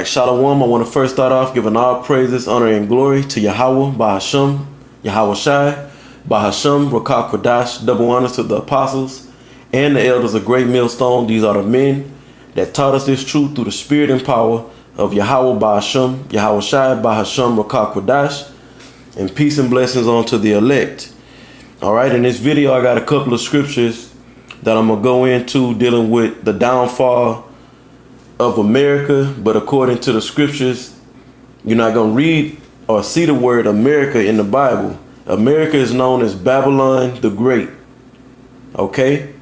Shalom, I want to first start off giving all praises, honor, and glory to Yahweh, Bahasham, Yahweh Shai, Bahasham, Rakah Kodash, double honors to the apostles and the elders of Great Millstone. These are the men that taught us this truth through the spirit and power of Yahweh, Bahasham, Yahweh Shai, Bahasham, Rakah Kodash, and peace and blessings unto the elect. All right, in this video, I got a couple of scriptures that I'm going to go into dealing with the downfall of America, but according to the scriptures, you're not going to read or see the word America in the Bible. America is known as Babylon the Great. Okay?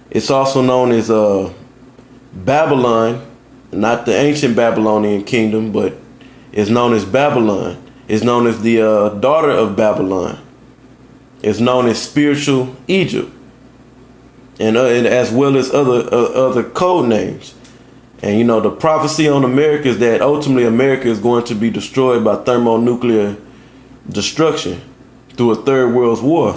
It's also known as Babylon, not the ancient Babylonian kingdom, but it's known as Babylon. It's known as the daughter of Babylon. It's known as spiritual Egypt, and as well as other code names. And, you know, the prophecy on America is that ultimately America is going to be destroyed by thermonuclear destruction through a third world war.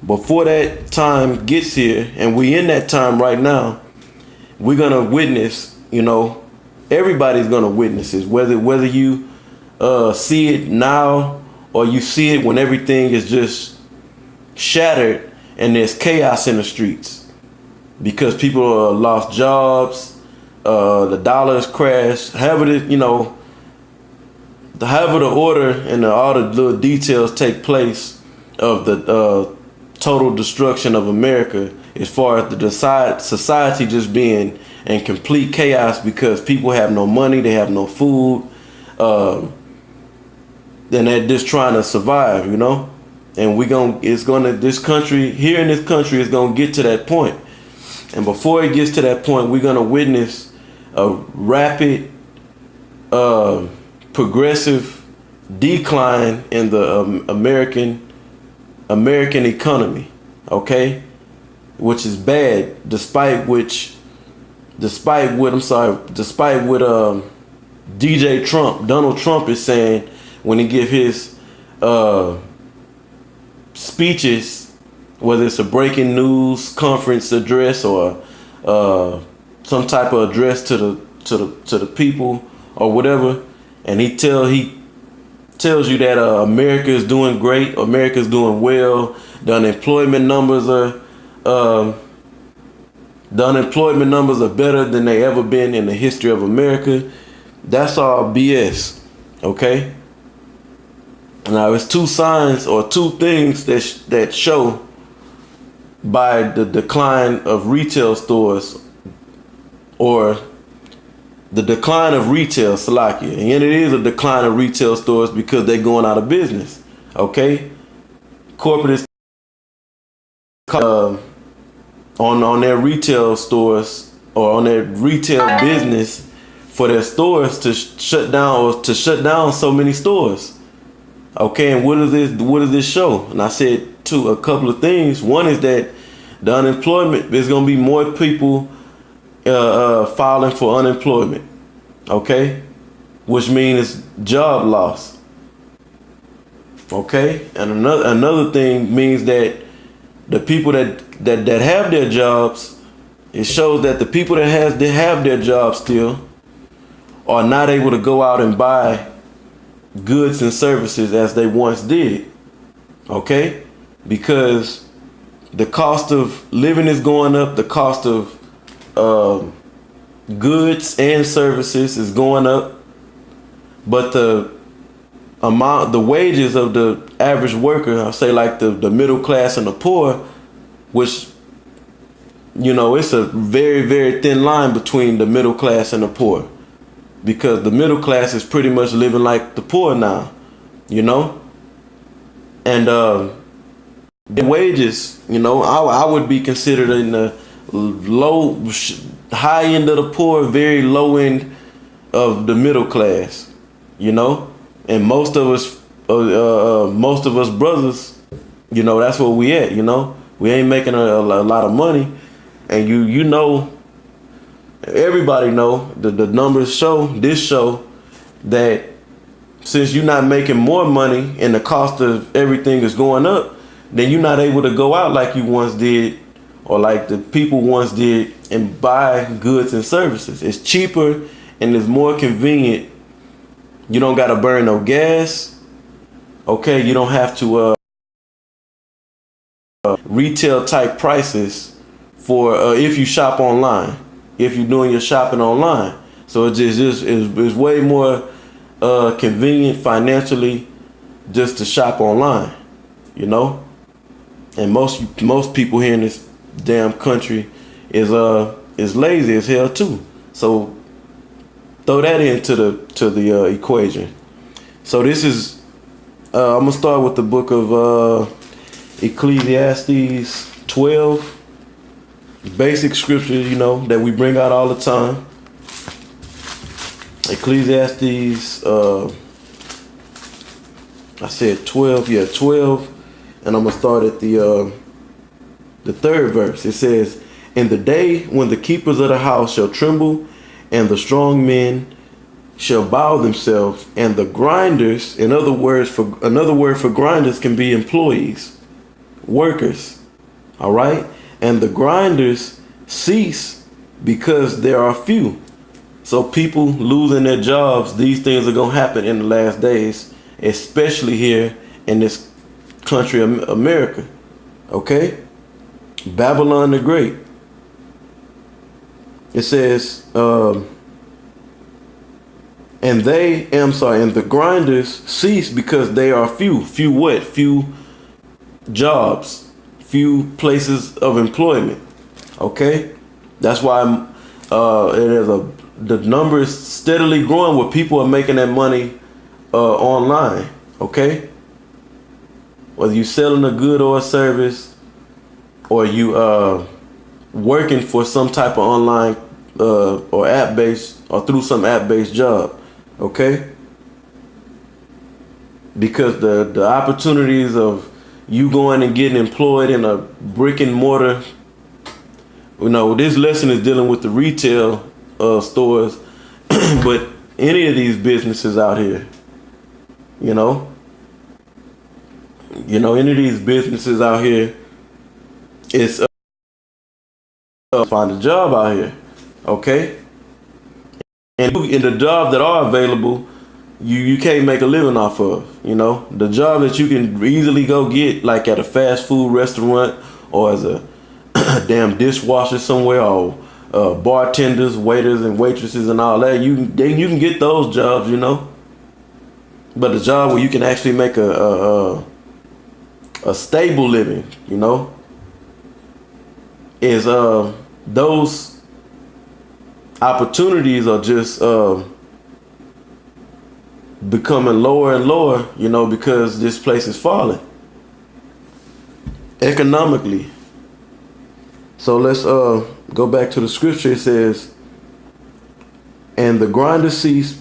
Before that time gets here, and we in that time right now, we're going to witness, you know, everybody's going to witness it, whether you see it now or you see it when everything is just shattered and there's chaos in the streets because people lost jobs. The dollar has crashed. However the order and all the little details take place of the total destruction of America, as far as the society just being in complete chaos because people have no money, they have no food, then they're just trying to survive, you know. And this country is gonna get to that point. And before it gets to that point, we're gonna witness a rapid, progressive decline in the American economy, okay, which is bad. Despite what Donald Trump is saying when he give his speeches, whether it's a breaking news conference address or some type of address to the people or whatever, and he tells you that America is doing great, America is doing well, the unemployment numbers are better than they ever been in the history of America. That's all BS, okay? Now, it's two signs or two things that show by the decline of retail stores, or the decline of retail, Salakia. And it is a decline of retail stores because they're going out of business. Okay? Corporate is on their retail stores or on their retail business for their stores to shut down so many stores. Okay, and what does this show? And I said a couple of things. One is that the unemployment, there's gonna be more people filing for unemployment, okay, which means job loss, okay. And another thing means that the people that have their jobs, it shows that the people that have their jobs still are not able to go out and buy goods and services as they once did, okay, because the cost of living is going up, the cost of goods and services is going up, but the wages of the average worker, I say like the middle class and the poor, which, you know, it's a very, very thin line between the middle class and the poor, because the middle class is pretty much living like the poor now, you know, and the wages, you know, I would be considered in the high end of the poor, very low end of the middle class, you know, and most of us brothers, you know, that's where we at, you know, we ain't making a lot of money, and you know, everybody know the numbers show that since you're not making more money and the cost of everything is going up, then you're not able to go out like you once did or like the people once did and buy goods and services. It's cheaper and it's more convenient. You don't got to burn no gas. Okay, you don't have to retail type prices for if you shop online. If you're doing your shopping online, so it's way more convenient financially just to shop online, you know. And most people here in this damn country is lazy as hell too. So throw that into the equation. So this is I'm gonna start with the book of Ecclesiastes 12. Basic scripture, you know, that we bring out all the time. Ecclesiastes, I said 12, 12, and I'm gonna start at the third verse. It says, "In the day when the keepers of the house shall tremble, and the strong men shall bow themselves, and the grinders," another word for grinders can be employees, workers, all right, "and the grinders cease because there are few." So people losing their jobs, these things are going to happen in the last days, especially here in this country, America. Okay? Babylon the Great. It says, and the grinders cease because they are few. Few what? Few jobs. Few places of employment. Okay? That's why the number is steadily growing where people are making that money online. Okay? Whether you selling a good or a service, or you working for some type of online or app-based, or through some app-based job. Okay? Because the opportunities of you going and getting employed in a brick and mortar, you know, this lesson is dealing with the retail stores, but any of these businesses out here, you know, any of these businesses out here, it's find a job out here, okay? And in the jobs that are available, you can't make a living off of, you know. The job that you can easily go get, like at a fast food restaurant, or as a damn dishwasher somewhere, or bartenders, waiters and waitresses and all that, you can get those jobs, you know. But the job where you can actually make a stable living, you know, is those opportunities are just becoming lower and lower, you know, because this place is falling economically. So let's go back to the scripture. It says, "And the grinders cease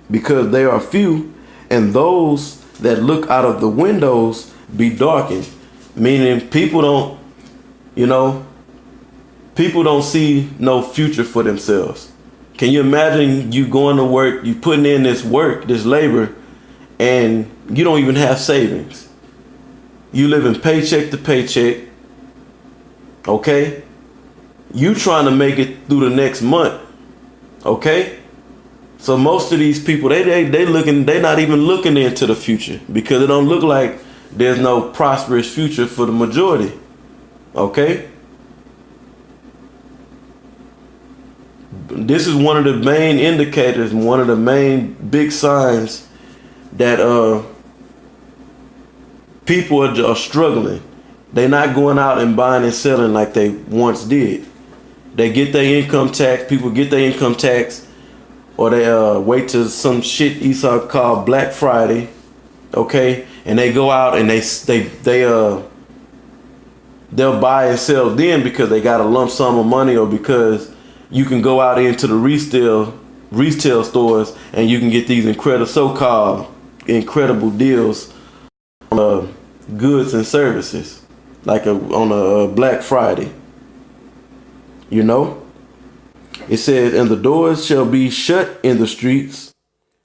because they are few, and those that look out of the windows be darkened." Meaning people don't, people don't see no future for themselves. Can you imagine you going to work, you putting in this work, this labor, and you don't even have savings? You living paycheck to paycheck, okay? You trying to make it through the next month, okay? So most of these people, they not even looking into the future, because it don't look like there's no prosperous future for the majority, okay? This is one of the main indicators, one of the main big signs that people are struggling. They're not going out and buying and selling like they once did. They get their income tax, people get their income tax, or they wait till some shit Esau called Black Friday, okay? And they go out and they'll buy and sell then because they got a lump sum of money, or because you can go out into the retail stores and you can get these so-called incredible deals on goods and services, like on a Black Friday. You know, it says, "And the doors shall be shut in the streets."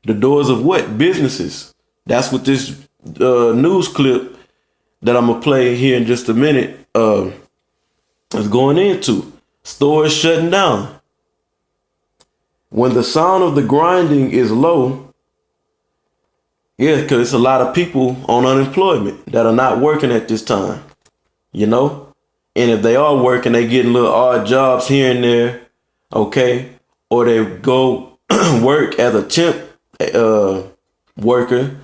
The doors of what? Businesses. That's what this news clip that I'm gonna play here in just a minute is going into. Stores shutting down. When the sound of the grinding is low, yeah, because it's a lot of people on unemployment that are not working at this time, you know? And if they are working, they getting little odd jobs here and there, okay? Or they go work as a temp worker,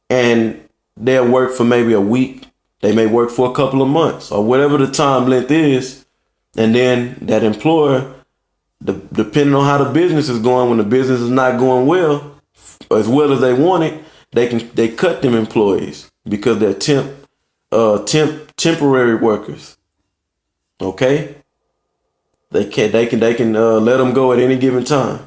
and they'll work for maybe a week. They may work for a couple of months or whatever the time length is. And then that employer, depending on how the business is going, when the business is not going well as they want it, they cut them employees because they're temporary workers. Okay, they can let them go at any given time.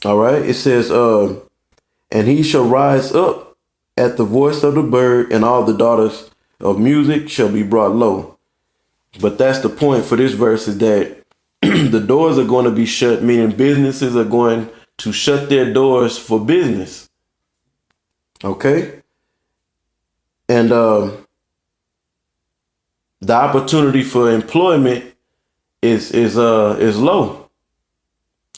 All right, it says, and he shall rise up at the voice of the bird, and all the daughters of music shall be brought low. But that's the point for this verse, is that the doors are going to be shut, meaning businesses are going to shut their doors for business. Okay? And the opportunity for employment is low.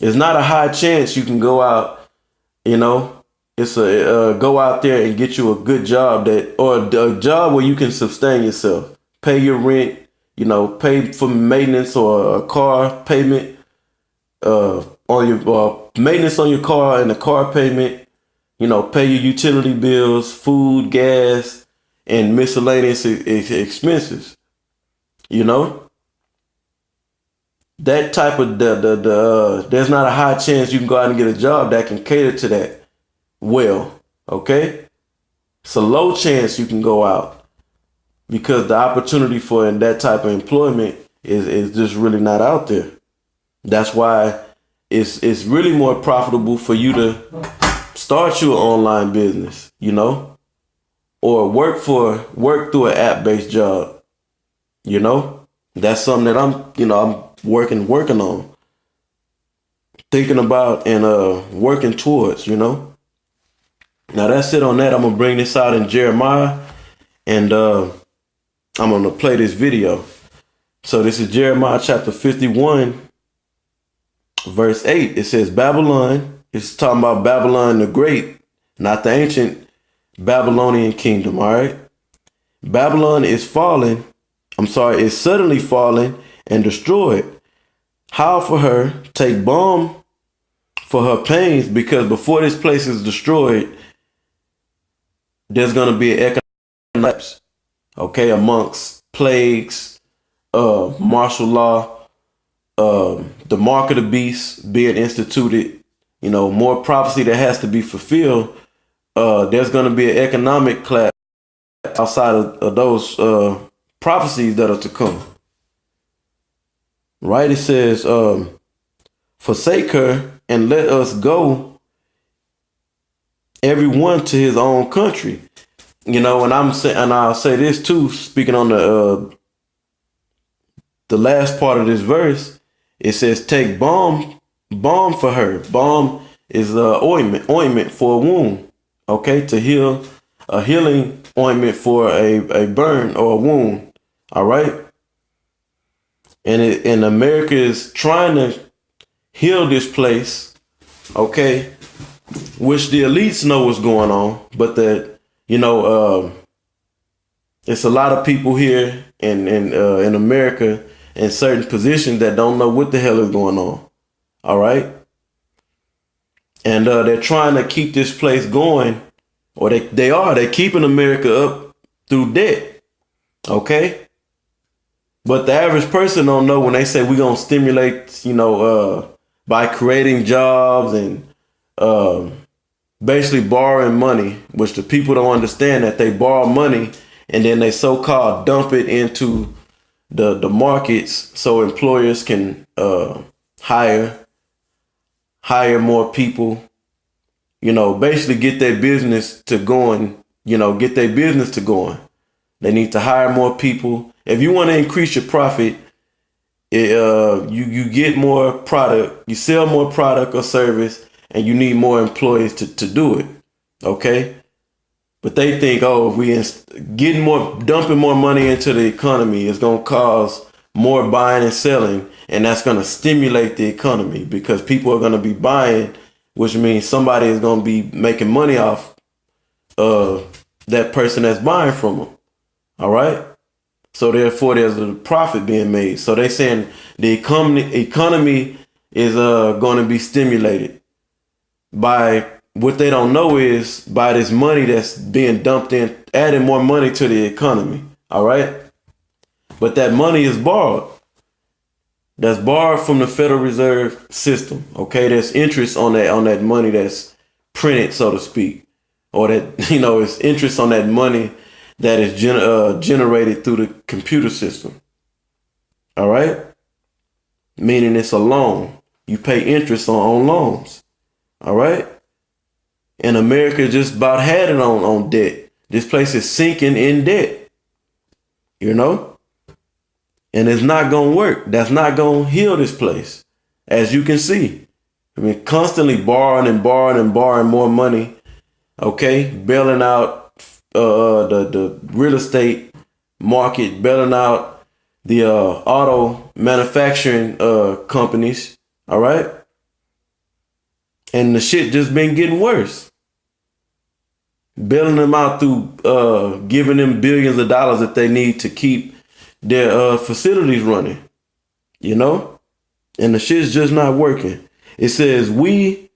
It's not a high chance you can go out, you know. It's go out there and get you a good job or a job where you can sustain yourself, pay your rent, you know, pay for maintenance or a car payment, on your maintenance on your car and the car payment, you know, pay your utility bills, food, gas, and miscellaneous expenses. You know, that type of there's not a high chance you can go out and get a job that can cater to that well. Okay, it's a low chance you can go out, because the opportunity for that type of employment is just really not out there. That's why it's really more profitable for you to start your online business, you know, or work through an app-based job. You know, that's something that I'm working on, thinking about, and working towards, you know. Now that's it on that. I'm gonna bring this out in Jeremiah, and I'm gonna play this video. So this is Jeremiah chapter 51, verse 8. It says, Babylon, it's talking about Babylon the Great, not the ancient Babylonian kingdom, all right? Babylon is suddenly fallen and destroyed. Howl for her, take balm for her pains, because before this place is destroyed, there's going to be an economic collapse, okay, amongst plagues, martial law, the mark of the beast being instituted, you know, more prophecy that has to be fulfilled. There's going to be an economic collapse outside of those prophecies that are to come. Right? It says, forsake her and let us go, everyone to his own country. You know, and I'll say this too, speaking on the last part of this verse. It says, take balm for her. Balm is ointment for a wound. Okay, to heal, a healing ointment for a burn or a wound. All right. And America is trying to heal this place, okay, which the elites know what's going on, but it's a lot of people here in America in certain positions that don't know what the hell is going on. All right. And they're trying to keep this place going, or they're keeping America up through debt. Okay. But the average person don't know when they say we're going to stimulate, by creating jobs and basically borrowing money, which the people don't understand, that they borrow money and then they so-called dump it into the markets so employers can hire more people, basically get their business to going, They need to hire more people. If you want to increase your profit, you get more product, you sell more product or service, and you need more employees to do it. Okay. But they think, if we dumping more money into the economy is going to cause more buying and selling, and that's going to stimulate the economy because people are going to be buying, which means somebody is going to be making money off that person that's buying from them. All right. So therefore, there's a profit being made. So they're saying the economy is going to be stimulated by what they don't know is by this money that's being dumped in, adding more money to the economy. All right. But that money is borrowed. That's borrowed from the Federal Reserve System. OK, there's interest on that money that's printed, so to speak, or that, it's interest on that money that is generated through the computer system. All right. Meaning it's a loan. You pay interest on loans. All right. And America just about had it on debt. This place is sinking in debt. And it's not going to work. That's not going to heal this place. As you can see. I mean, constantly borrowing more money. Okay. Bailing out the real estate market, bailing out the auto manufacturing companies. All right. And the shit just been getting worse. Bailing them out through giving them billions of dollars that they need to keep their facilities running, and the shit's just not working. It says we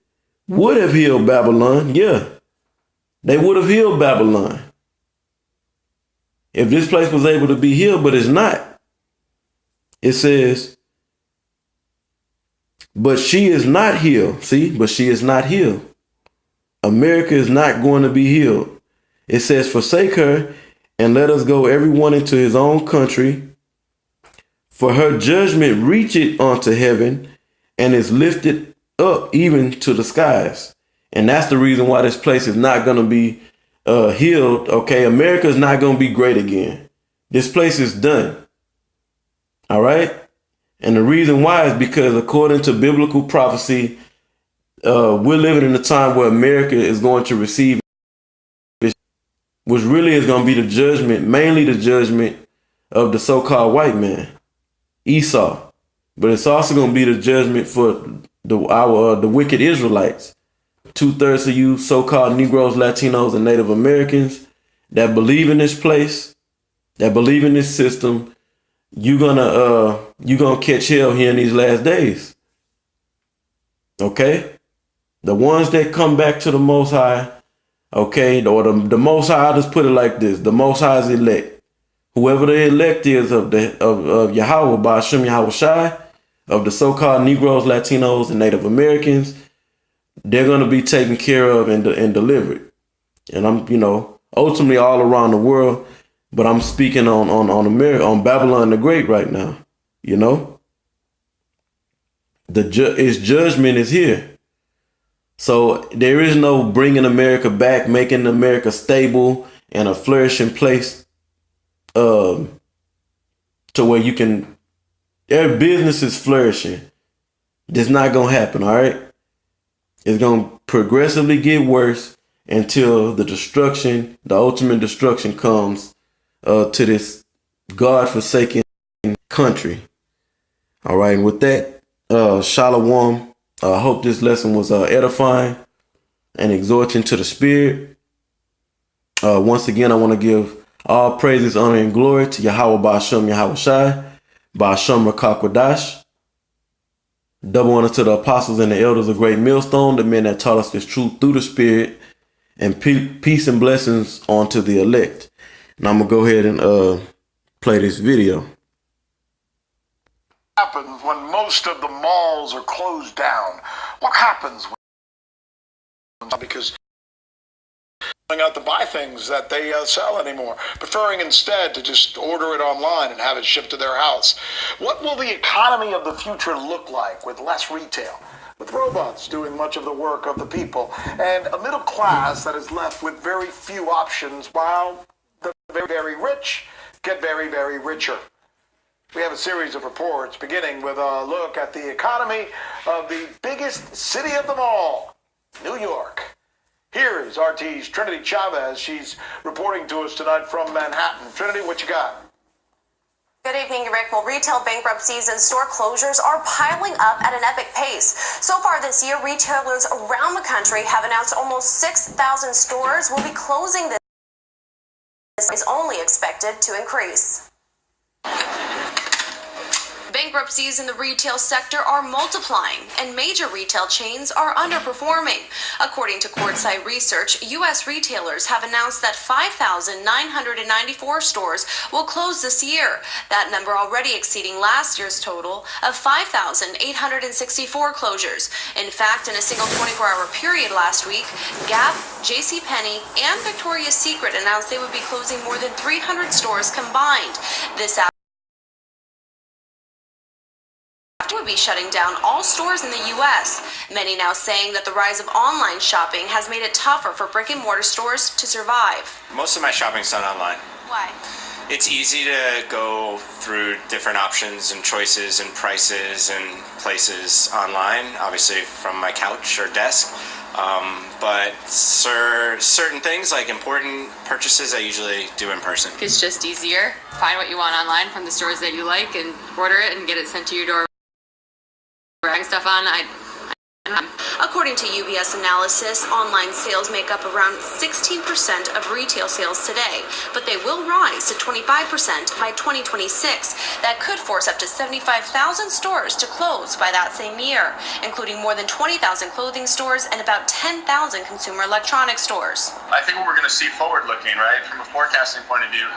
would have healed Babylon. Yeah, they would have healed Babylon if this place was able to be healed, but it's not. It says, but she is not healed. See, but she is not healed. America is not going to be healed. It says, forsake her and let us go everyone into his own country. For her judgment reacheth unto heaven and is lifted up even to the skies. And that's the reason why this place is not going to be healed. Okay, America is not going to be great again. This place is done. All right. And the reason why is because according to biblical prophecy, we're living in a time where America is going to receive, which really is going to be the judgment, mainly the judgment of the so-called white man, Esau. But it's also going to be the judgment for the wicked Israelites. 2/3 of you so-called Negroes, Latinos, and Native Americans that believe in this place, that believe in this system, you're gonna catch hell here in these last days. Okay? The ones that come back to the Most High, okay, or the Most High, I'll just put it like this: the Most High's elect, whoever the elect is of Yahweh, Ba'ashem Yahweh Shai, of the so-called Negroes, Latinos, and Native Americans, they're gonna be taken care of and delivered. And I'm, ultimately all around the world, but I'm speaking on America, on Babylon the Great right now. Its judgment is here. So there is no bringing America back, making America stable and a flourishing place to where you can, their business is flourishing. It's not going to happen, all right? It's going to progressively get worse until the ultimate destruction comes to this God-forsaken country. All right, and with that, Shalom. I hope this lesson was edifying and exhorting to the spirit. Once again, I want to give all praises, honor, and glory to Yahweh Ba'ashem Yahweh Shai, Ba'ashem Rakakwadash. Double honor to the apostles and the elders of Great Millstone, the men that taught us this truth through the spirit, and peace and blessings onto the elect. And I'm going to go ahead and play this video. Happens when most of the malls are closed down? What happens when, because going out to buy things that they sell anymore, preferring instead to just order it online and have it shipped to their house? What will the economy of the future look like with less retail, with robots doing much of the work of the people, and a middle class that is left with very few options while the very, very rich get very, very richer? We have a series of reports beginning with a look at the economy of the biggest city of them all, New York. Here is RT's Trinity Chavez. She's reporting to us tonight from Manhattan. Trinity, what you got? Good evening, Rick. Well, retail bankruptcies and store closures are piling up at an epic pace. So far this year, retailers around the country have announced almost 6,000 stores will be closing. This is only expected to increase. Bankruptcies in the retail sector are multiplying, and major retail chains are underperforming. According to Courtside Research, U.S. retailers have announced that 5,994 stores will close this year, that number already exceeding last year's total of 5,864 closures. In fact, in a single 24-hour period last week, Gap, JCPenney, and Victoria's Secret announced they would be closing more than 300 stores combined. This would be shutting down all stores in the U.S. Many now saying that the rise of online shopping has made it tougher for brick-and-mortar stores to survive. Most of my shopping's done online. Why? It's easy to go through different options and choices and prices and places online, obviously from my couch or desk. But certain things like important purchases I usually do in person. It's just easier. Find what you want online from the stores that you like and order it and get it sent to your door. Stuff on. According to UBS analysis, online sales make up around 16% of retail sales today, but they will rise to 25% by 2026. That could force up to 75,000 stores to close by that same year, including more than 20,000 clothing stores and about 10,000 consumer electronic stores. I think what we're going to see forward-looking, right, from a forecasting point of view,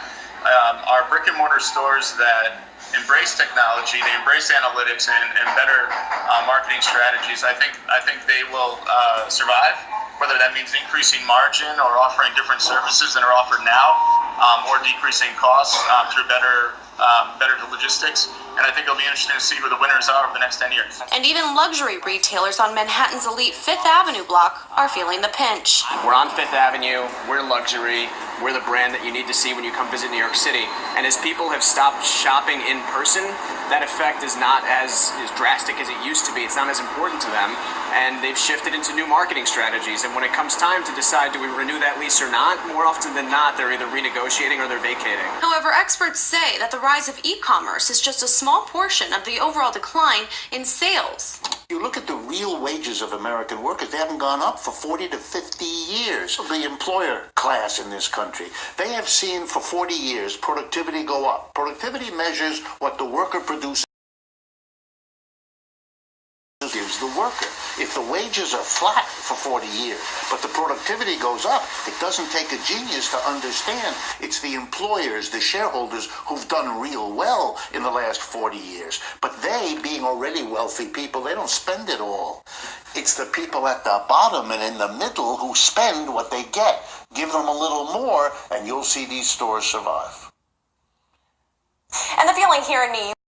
are brick-and-mortar stores that embrace technology, they embrace analytics and better marketing strategies. I think they will survive, whether that means increasing margin or offering different services than are offered now, or decreasing costs through better logistics. And I think it'll be interesting to see who the winners are over the next 10 years. And even luxury retailers on Manhattan's elite Fifth Avenue block are feeling the pinch. We're on Fifth Avenue, we're luxury, we're the brand that you need to see when you come visit New York City. And as people have stopped shopping in person, that effect is not as drastic as it used to be. It's not as important to them. And they've shifted into new marketing strategies. And when it comes time to decide, do we renew that lease or not, more often than not, they're either renegotiating or they're vacating. However, experts say that the rise of e-commerce is just a small portion of the overall decline in sales. You look at the real wages of American workers, they haven't gone up for 40 to 50 years. The employer class in this country, they have seen for 40 years productivity go up. Productivity measures what the worker produces, gives the worker. If the wages are flat for 40 years, but the productivity goes up, it doesn't take a genius to understand it's the employers, the shareholders, who've done real well in the last 40 years. But they, being already wealthy people, they don't spend it all. It's the people at the bottom and in the middle who spend what they get. Give them a little more, and you'll see these stores survive. And the feeling here in New York